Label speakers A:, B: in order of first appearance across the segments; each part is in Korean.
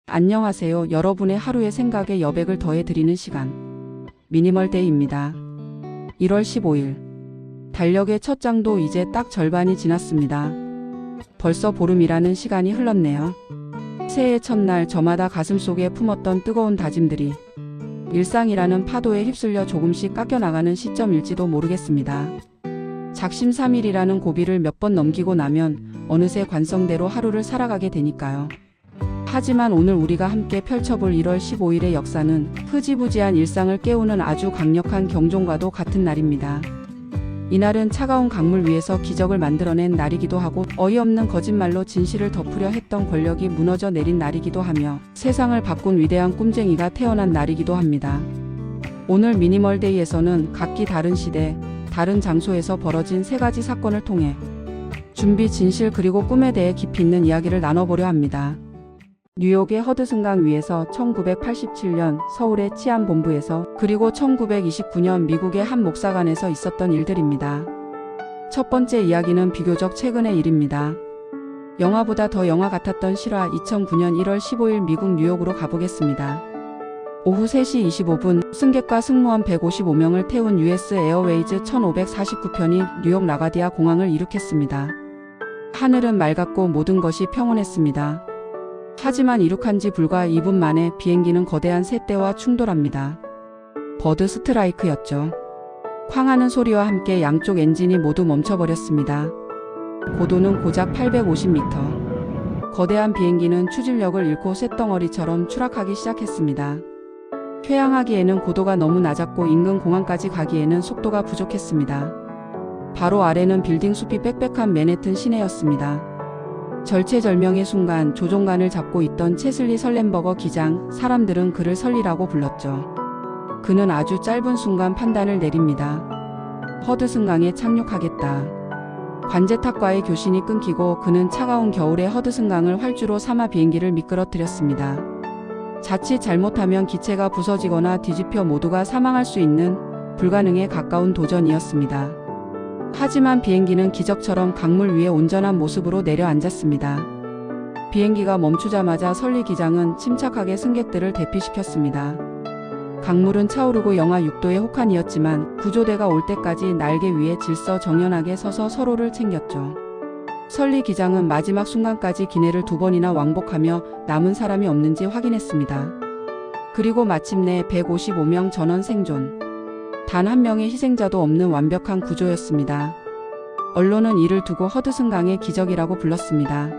A: 안녕하세요. 여러분의 하루의 생각에 여백을 더해드리는 시간. 미니멀데이입니다. 1월 15일. 달력의 첫 장도 이제 딱 절반이 지났습니다. 벌써 보름이라는 시간이 흘렀네요. 새해 첫날 저마다 가슴속에 품었던 뜨거운 다짐들이 일상이라는 파도에 휩쓸려 조금씩 깎여나가는 시점일지도 모르겠습니다. 작심삼일이라는 고비를 몇 번 넘기고 나면 어느새 관성대로 하루를 살아가게 되니까요. 하지만 오늘 우리가 함께 펼쳐볼 1월 15일의 역사는 흐지부지한 일상을 깨우는 아주 강력한 경종과도 같은 날입니다. 이날은 차가운 강물 위에서 기적을 만들어낸 날이기도 하고 어이없는 거짓말로 진실을 덮으려 했던 권력이 무너져 내린 날이기도 하며 세상을 바꾼 위대한 꿈쟁이가 태어난 날이기도 합니다. 오늘 미니멀데이에서는 각기 다른 시대, 다른 장소에서 벌어진 세 가지 사건을 통해 준비, 진실 그리고 꿈에 대해 깊이 있는 이야기를 나눠보려 합니다. 뉴욕의 허드슨강 위에서 1987년 서울의 치안본부에서 그리고 1929년 미국의 한 목사관에서 있었던 일들입니다. 첫 번째 이야기는 비교적 최근의 일입니다. 영화보다 더 영화 같았던 실화 2009년 1월 15일 미국 뉴욕으로 가보겠습니다. 오후 3시 25분 승객과 승무원 155명을 태운 US 에어웨이즈 1549편이 뉴욕 라가디아 공항을 이륙했습니다. 하늘은 맑았고 모든 것이 평온했습니다. 하지만 이륙한 지 불과 2분 만에 비행기는 거대한 새떼와 충돌합니다. 버드 스트라이크였죠. 쾅하는 소리와 함께 양쪽 엔진이 모두 멈춰버렸습니다. 고도는 고작 850m. 거대한 비행기는 추진력을 잃고 쇳덩어리처럼 추락하기 시작했습니다. 퇴항하기에는 고도가 너무 낮았고 인근 공항까지 가기에는 속도가 부족했습니다. 바로 아래는 빌딩 숲이 빽빽한 맨해튼 시내였습니다. 절체절명의 순간 조종관을 잡고 있던 체슬리 설렌버거 기장, 사람들은 그를 설리라고 불렀죠. 그는 아주 짧은 순간 판단을 내립니다. 허드슨강에 착륙하겠다. 관제탑과의 교신이 끊기고 그는 차가운 겨울의 허드슨강을 활주로 삼아 비행기를 미끄러뜨렸습니다. 자칫 잘못하면 기체가 부서지거나 뒤집혀 모두가 사망할 수 있는 불가능에 가까운 도전이었습니다. 하지만 비행기는 기적처럼 강물 위에 온전한 모습으로 내려앉았습니다. 비행기가 멈추자마자 설리 기장은 침착하게 승객들을 대피시켰습니다. 강물은 차오르고 영하 6도의 혹한이었지만 구조대가 올 때까지 날개 위에 질서정연하게 서서 서로를 챙겼죠. 설리 기장은 마지막 순간까지 기내를 2번이나 왕복하며 남은 사람이 없는지 확인했습니다. 그리고 마침내 155명 전원 생존. 단 한 명의 희생자도 없는 완벽한 구조였습니다. 언론은 이를 두고 허드슨강의 기적이라고 불렀습니다.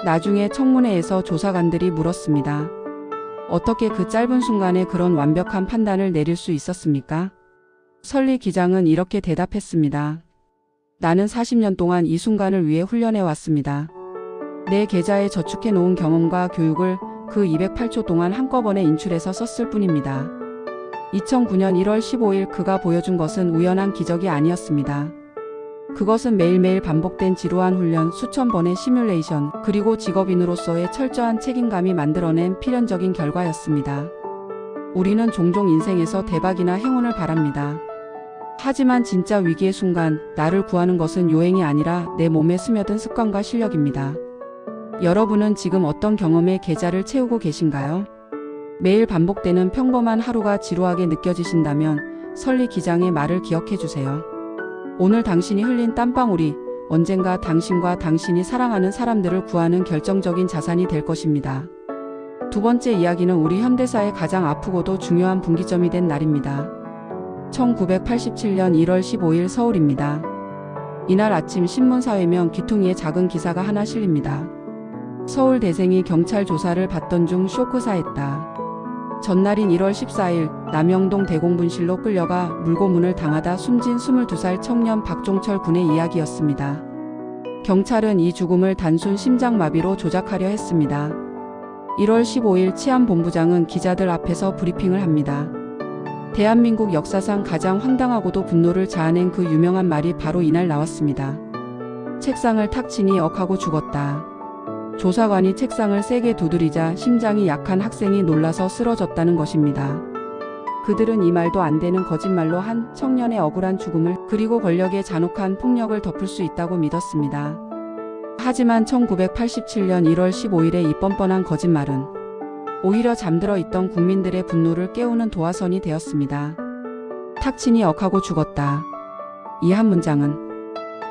A: 나중에 청문회에서 조사관들이 물었습니다. 어떻게 그 짧은 순간에 그런 완벽한 판단을 내릴 수 있었습니까? 설리 기장은 이렇게 대답했습니다. 나는 40년 동안 이 순간을 위해 훈련해 왔습니다. 내 계좌에 저축해 놓은 경험과 교육을 그 208초 동안 한꺼번에 인출해서 썼을 뿐입니다. 2009년 1월 15일 그가 보여준 것은 우연한 기적이 아니었습니다. 그것은 매일매일 반복된 지루한 훈련, 수천 번의 시뮬레이션, 그리고 직업인으로서의 철저한 책임감이 만들어낸 필연적인 결과였습니다. 우리는 종종 인생에서 대박이나 행운을 바랍니다. 하지만 진짜 위기의 순간, 나를 구하는 것은 요행이 아니라 내 몸에 스며든 습관과 실력입니다. 여러분은 지금 어떤 경험의 계좌를 채우고 계신가요? 매일 반복되는 평범한 하루가 지루하게 느껴지신다면 설리 기장의 말을 기억해 주세요. 오늘 당신이 흘린 땀방울이 언젠가 당신과 당신이 사랑하는 사람들을 구하는 결정적인 자산이 될 것입니다. 두 번째 이야기는 우리 현대사의 가장 아프고도 중요한 분기점이 된 날입니다. 1987년 1월 15일 서울입니다. 이날 아침 신문사회면 귀퉁이에 작은 기사가 하나 실립니다. 서울 대생이 경찰 조사를 받던 중 쇼크사했다. 전날인 1월 14일 남영동 대공분실로 끌려가 물고문을 당하다 숨진 22살 청년 박종철 군의 이야기였습니다. 경찰은 이 죽음을 단순 심장마비로 조작하려 했습니다. 1월 15일 치안본부장은 기자들 앞에서 브리핑을 합니다. 대한민국 역사상 가장 황당하고도 분노를 자아낸 그 유명한 말이 바로 이날 나왔습니다. 책상을 탁 치니 억하고 죽었다. 조사관이 책상을 세게 두드리자 심장이 약한 학생이 놀라서 쓰러졌다는 것입니다. 그들은 이 말도 안 되는 거짓말로 한 청년의 억울한 죽음을 그리고 권력의 잔혹한 폭력을 덮을 수 있다고 믿었습니다. 하지만 1987년 1월 15일의 이 뻔뻔한 거짓말은 오히려 잠들어 있던 국민들의 분노를 깨우는 도화선이 되었습니다. 탁친이 억하고 죽었다. 이 한 문장은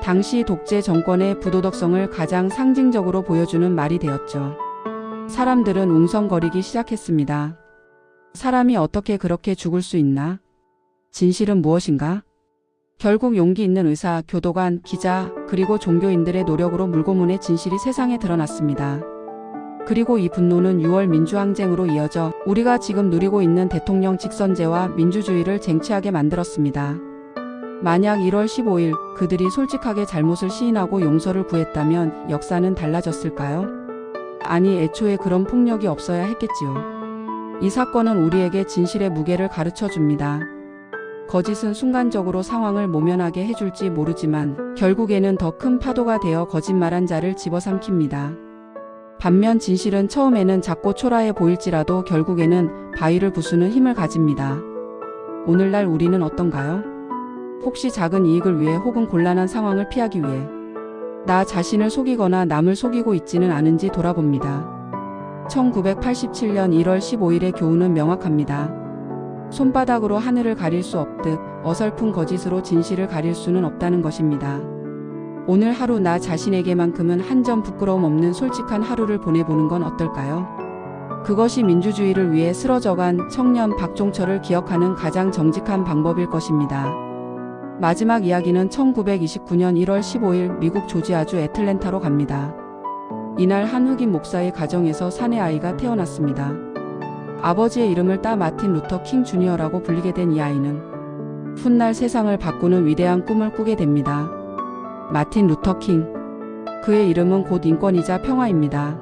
A: 당시 독재 정권의 부도덕성을 가장 상징적으로 보여주는 말이 되었죠. 사람들은 웅성거리기 시작했습니다. 사람이 어떻게 그렇게 죽을 수 있나? 진실은 무엇인가? 결국 용기 있는 의사, 교도관, 기자, 그리고 종교인들의 노력으로 물고문의 진실이 세상에 드러났습니다. 그리고 이 분노는 6월 민주항쟁으로 이어져 우리가 지금 누리고 있는 대통령 직선제와 민주주의를 쟁취하게 만들었습니다. 만약 1월 15일 그들이 솔직하게 잘못을 시인하고 용서를 구했다면 역사는 달라졌을까요? 아니, 애초에 그런 폭력이 없어야 했겠지요. 이 사건은 우리에게 진실의 무게를 가르쳐 줍니다. 거짓은 순간적으로 상황을 모면하게 해줄지 모르지만 결국에는 더 큰 파도가 되어 거짓말한 자를 집어삼킵니다. 반면 진실은 처음에는 작고 초라해 보일지라도 결국에는 바위를 부수는 힘을 가집니다. 오늘날 우리는 어떤가요? 혹시 작은 이익을 위해 혹은 곤란한 상황을 피하기 위해 나 자신을 속이거나 남을 속이고 있지는 않은지 돌아봅니다. 1987년 1월 15일의 교훈은 명확합니다. 손바닥으로 하늘을 가릴 수 없듯 어설픈 거짓으로 진실을 가릴 수는 없다는 것입니다. 오늘 하루 나 자신에게만큼은 한 점 부끄러움 없는 솔직한 하루를 보내보는 건 어떨까요? 그것이 민주주의를 위해 쓰러져간 청년 박종철을 기억하는 가장 정직한 방법일 것입니다. 마지막 이야기는 1929년 1월 15일 미국 조지아주 애틀랜타로 갑니다. 이날 한 흑인 목사의 가정에서 사내 아이가 태어났습니다. 아버지의 이름을 따 마틴 루터 킹 주니어라고 불리게 된 이 아이는 훗날 세상을 바꾸는 위대한 꿈을 꾸게 됩니다. 마틴 루터 킹. 그의 이름은 곧 인권이자 평화입니다.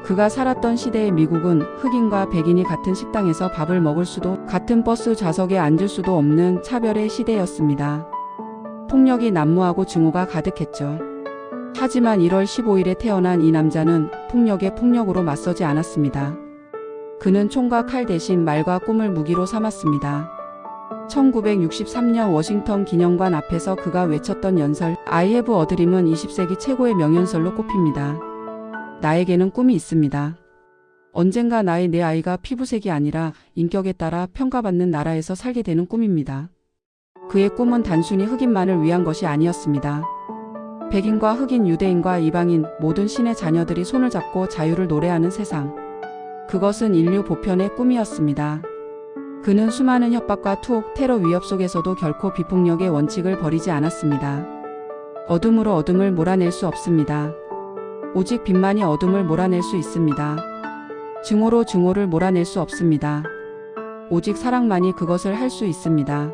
A: 그가 살았던 시대의 미국은 흑인과 백인이 같은 식당에서 밥을 먹을 수도 같은 버스 좌석에 앉을 수도 없는 차별의 시대였습니다. 폭력이 난무하고 증오가 가득했죠. 하지만 1월 15일에 태어난 이 남자는 폭력에 폭력으로 맞서지 않았습니다. 그는 총과 칼 대신 말과 꿈을 무기로 삼았습니다. 1963년 워싱턴 기념관 앞에서 그가 외쳤던 연설 I have a dream은 20세기 최고의 명연설로 꼽힙니다. 나에게는 꿈이 있습니다. 언젠가 내 아이가 피부색이 아니라 인격에 따라 평가받는 나라에서 살게 되는 꿈입니다. 그의 꿈은 단순히 흑인만을 위한 것이 아니었습니다. 백인과 흑인, 유대인과 이방인 모든 신의 자녀들이 손을 잡고 자유를 노래하는 세상. 그것은 인류 보편의 꿈이었습니다. 그는 수많은 협박과 투옥, 테러 위협 속에서도 결코 비폭력의 원칙을 버리지 않았습니다. 어둠으로 어둠을 몰아낼 수 없습니다. 오직 빛만이 어둠을 몰아낼 수 있습니다. 증오로 증오를 몰아낼 수 없습니다. 오직 사랑만이 그것을 할 수 있습니다.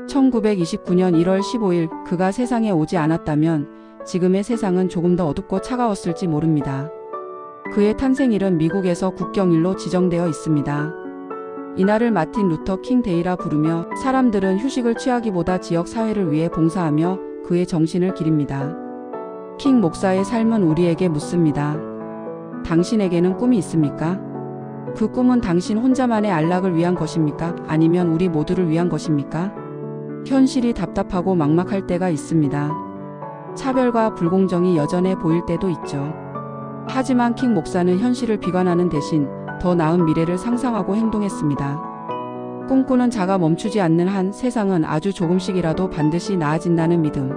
A: 1929년 1월 15일 그가 세상에 오지 않았다면 지금의 세상은 조금 더 어둡고 차가웠을지 모릅니다. 그의 탄생일은 미국에서 국경일로 지정되어 있습니다. 이날을 마틴 루터 킹 데이라 부르며 사람들은 휴식을 취하기보다 지역 사회를 위해 봉사하며 그의 정신을 기립니다. 킹 목사의 삶은 우리에게 묻습니다. 당신에게는 꿈이 있습니까? 그 꿈은 당신 혼자만의 안락을 위한 것입니까? 아니면 우리 모두를 위한 것입니까? 현실이 답답하고 막막할 때가 있습니다. 차별과 불공정이 여전해 보일 때도 있죠. 하지만 킹 목사는 현실을 비관하는 대신 더 나은 미래를 상상하고 행동했습니다. 꿈꾸는 자가 멈추지 않는 한 세상은 아주 조금씩이라도 반드시 나아진다는 믿음.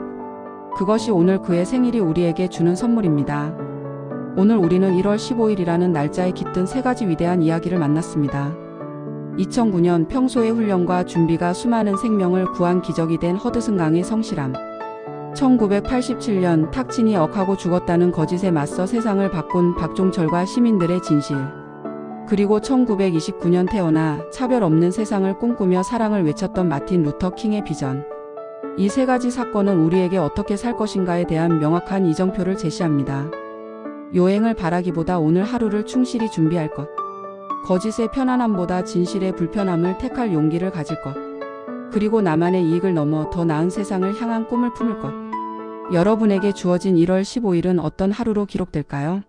A: 그것이 오늘 그의 생일이 우리에게 주는 선물입니다. 오늘 우리는 1월 15일이라는 날짜에 깃든 세 가지 위대한 이야기를 만났습니다. 2009년 평소의 훈련과 준비가 수많은 생명을 구한 기적이 된 허드슨 강의 성실함. 1987년 탁친이 억하고 죽었다는 거짓에 맞서 세상을 바꾼 박종철과 시민들의 진실. 그리고 1929년 태어나 차별 없는 세상을 꿈꾸며 사랑을 외쳤던 마틴 루터 킹의 비전. 이 세 가지 사건은 우리에게 어떻게 살 것인가에 대한 명확한 이정표를 제시합니다. 요행을 바라기보다 오늘 하루를 충실히 준비할 것. 거짓의 편안함보다 진실의 불편함을 택할 용기를 가질 것. 그리고 나만의 이익을 넘어 더 나은 세상을 향한 꿈을 품을 것. 여러분에게 주어진 1월 15일은 어떤 하루로 기록될까요?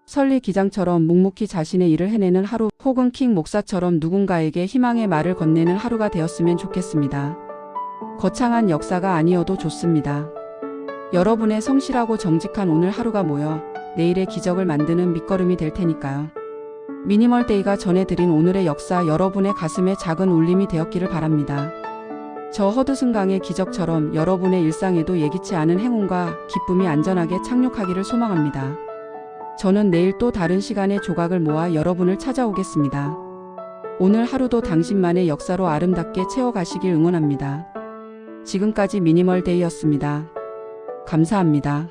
A: 설리 기장처럼 묵묵히 자신의 일을 해내는 하루, 혹은 킹 목사처럼 누군가에게 희망의 말을 건네는 하루가 되었으면 좋겠습니다. 거창한 역사가 아니어도 좋습니다. 여러분의 성실하고 정직한 오늘 하루가 모여 내일의 기적을 만드는 밑거름이 될 테니까요. 미니멀데이가 전해드린 오늘의 역사 여러분의 가슴에 작은 울림이 되었기를 바랍니다. 저 허드슨강의 기적처럼 여러분의 일상에도 예기치 않은 행운과 기쁨이 안전하게 착륙하기를 소망합니다. 저는 내일 또 다른 시간의 조각을 모아 여러분을 찾아오겠습니다. 오늘 하루도 당신만의 역사로 아름답게 채워가시길 응원합니다. 지금까지 미니멀데이였습니다. 감사합니다.